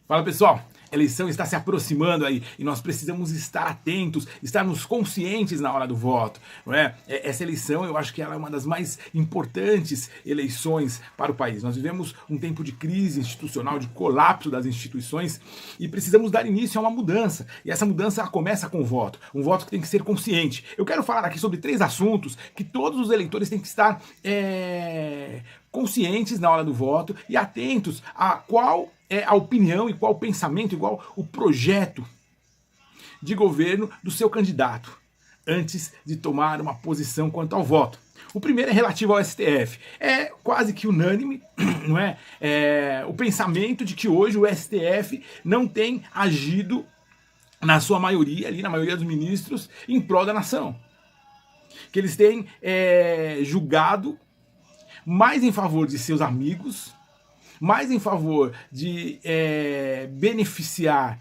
Fala pessoal, a eleição está se aproximando aí e nós precisamos estar atentos, estarmos conscientes na hora do voto, não é? Essa eleição eu acho que ela é uma das mais importantes eleições para o país. Nós vivemos um tempo de crise institucional, de colapso das instituições e precisamos dar início a uma mudança. E essa mudança começa com o voto, um voto que tem que ser consciente. Eu quero falar aqui sobre 3 assuntos que todos os eleitores têm que estar conscientes na hora do voto e atentos a qual é a opinião e qual o pensamento, igual o projeto de governo do seu candidato, antes de tomar uma posição quanto ao voto. O primeiro é relativo ao STF. É quase que unânime, não é? O pensamento de que hoje o STF não tem agido, na sua maioria, ali na maioria dos ministros, em prol da nação. Que eles têm julgado mais em favor de seus amigos, mais em favor de beneficiar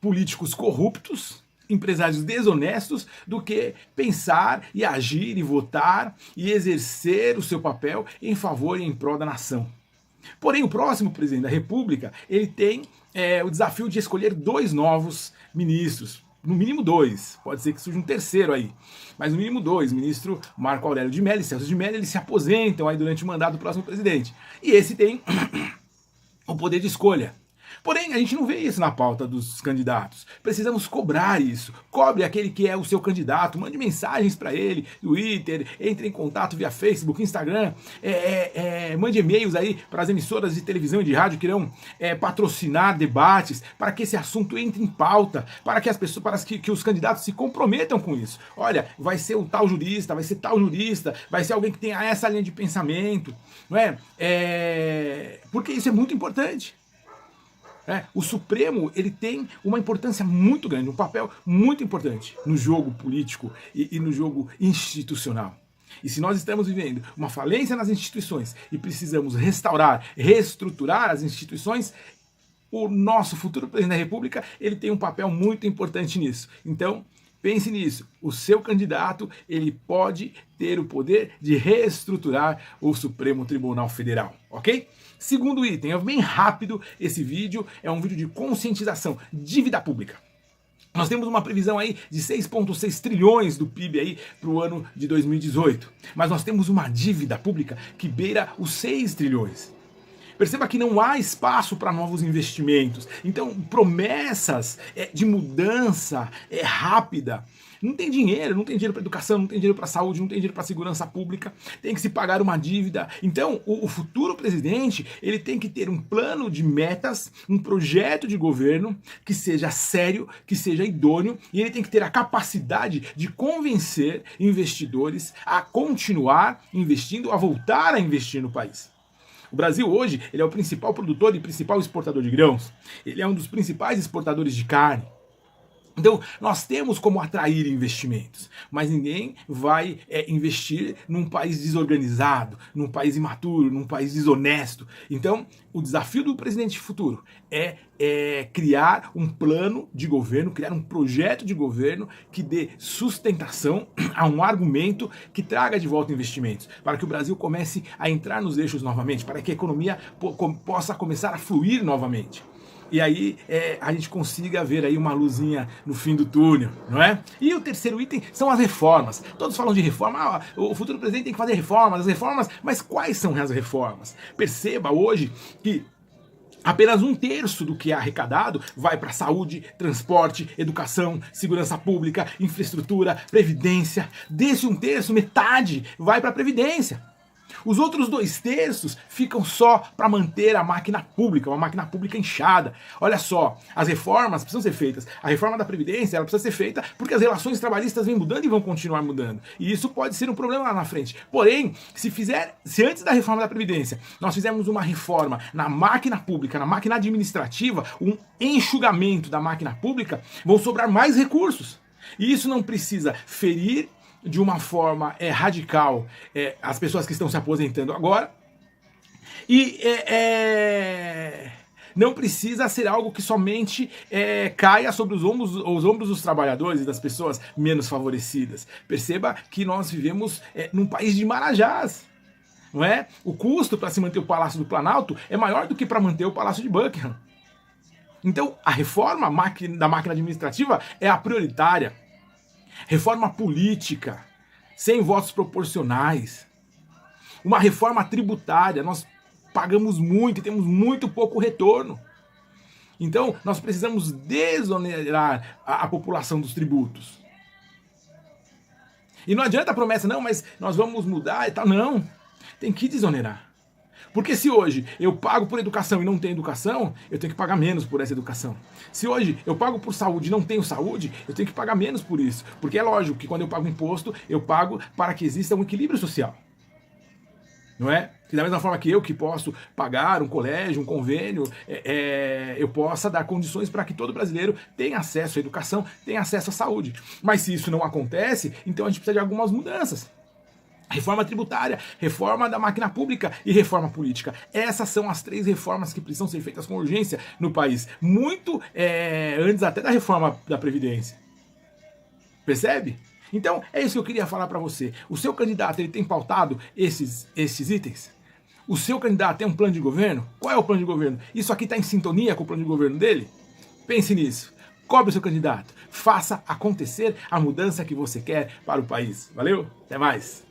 políticos corruptos, empresários desonestos, do que pensar e agir e votar e exercer o seu papel em favor e em prol da nação. Porém, o próximo presidente da República, ele tem o desafio de escolher 2 novos ministros. No mínimo 2, pode ser que surja um terceiro aí, mas no mínimo 2, ministro Marco Aurélio de Mello e Celso de Mello, eles se aposentam aí durante o mandato do próximo presidente. E esse tem o poder de escolha. Porém, a gente não vê isso na pauta dos candidatos. Precisamos cobrar isso. Cobre aquele que é o seu candidato, mande mensagens para ele, Twitter, entre em contato via Facebook, Instagram, mande e-mails aí para as emissoras de televisão e de rádio que irão patrocinar debates, para que esse assunto entre em pauta, para que as pessoas, para que os candidatos se comprometam com isso. Olha, vai ser um tal jurista, vai ser tal jurista, vai ser alguém que tenha essa linha de pensamento, não é? Porque isso é muito importante. O Supremo, ele tem uma importância muito grande, um papel muito importante no jogo político e no jogo institucional. E se nós estamos vivendo uma falência nas instituições e precisamos restaurar, reestruturar as instituições, o nosso futuro presidente da República, ele tem um papel muito importante nisso. Então, pense nisso, o seu candidato, ele pode ter o poder de reestruturar o Supremo Tribunal Federal, ok? Segundo item, é bem rápido esse vídeo, é um vídeo de conscientização, dívida pública. Nós temos uma previsão aí de 6,6 trilhões do PIB aí para o ano de 2018, mas nós temos uma dívida pública que beira os 6 trilhões. Perceba que não há espaço para novos investimentos. Então, promessas de mudança rápida. Não tem dinheiro para educação, não tem dinheiro para saúde, não tem dinheiro para segurança pública. Tem que se pagar uma dívida. Então, o futuro presidente, ele tem que ter um plano de metas, um projeto de governo que seja sério, que seja idôneo, e ele tem que ter a capacidade de convencer investidores a continuar investindo, a voltar a investir no país. O Brasil hoje, ele é o principal produtor e principal exportador de grãos. Ele é um dos principais exportadores de carne. Então, nós temos como atrair investimentos, mas ninguém vai investir num país desorganizado, num país imaturo, num país desonesto. Então, o desafio do presidente futuro é criar um plano de governo, criar um projeto de governo que dê sustentação a um argumento que traga de volta investimentos, para que o Brasil comece a entrar nos eixos novamente, para que a economia possa começar a fluir novamente. E aí a gente consiga ver aí uma luzinha no fim do túnel, não é? E o terceiro item são as reformas. Todos falam de reforma, o futuro presidente tem que fazer reformas, mas quais são as reformas? Perceba hoje que apenas 1/3 do que é arrecadado vai para saúde, transporte, educação, segurança pública, infraestrutura, previdência. Desse 1/3, metade vai para a previdência. Os outros 2/3 ficam só para manter a máquina pública, uma máquina pública inchada. Olha só, as reformas precisam ser feitas. A reforma da Previdência, ela precisa ser feita porque as relações trabalhistas vêm mudando e vão continuar mudando. E isso pode ser um problema lá na frente. Porém, se antes da reforma da Previdência nós fizermos uma reforma na máquina pública, na máquina administrativa, um enxugamento da máquina pública, vão sobrar mais recursos. E isso não precisa ferir de uma forma radical as pessoas que estão se aposentando agora, e não precisa ser algo que somente caia sobre os ombros dos trabalhadores e das pessoas menos favorecidas. Perceba que nós vivemos num país de marajás. não é? O custo para se manter o Palácio do Planalto é maior do que para manter o Palácio de Buckingham. Então, a reforma da máquina administrativa é a prioritária. Reforma política, sem votos proporcionais. Uma reforma tributária, nós pagamos muito e temos muito pouco retorno. Então, nós precisamos desonerar a população dos tributos. E não adianta a promessa, não, mas nós vamos mudar e tal. Não, tem que desonerar. Porque se hoje eu pago por educação e não tenho educação, eu tenho que pagar menos por essa educação. Se hoje eu pago por saúde e não tenho saúde, eu tenho que pagar menos por isso. Porque é lógico que quando eu pago imposto, eu pago para que exista um equilíbrio social. Não é? Que da mesma forma que eu que posso pagar um colégio, um convênio, eu possa dar condições para que todo brasileiro tenha acesso à educação, tenha acesso à saúde. Mas se isso não acontece, então a gente precisa de algumas mudanças. Reforma tributária, reforma da máquina pública e reforma política. Essas são as 3 reformas que precisam ser feitas com urgência no país. Muito antes até da reforma da Previdência. Percebe? Então, é isso que eu queria falar para você. O seu candidato, ele tem pautado esses itens? O seu candidato tem um plano de governo? Qual é o plano de governo? Isso aqui está em sintonia com o plano de governo dele? Pense nisso. Cobre o seu candidato. Faça acontecer a mudança que você quer para o país. Valeu? Até mais.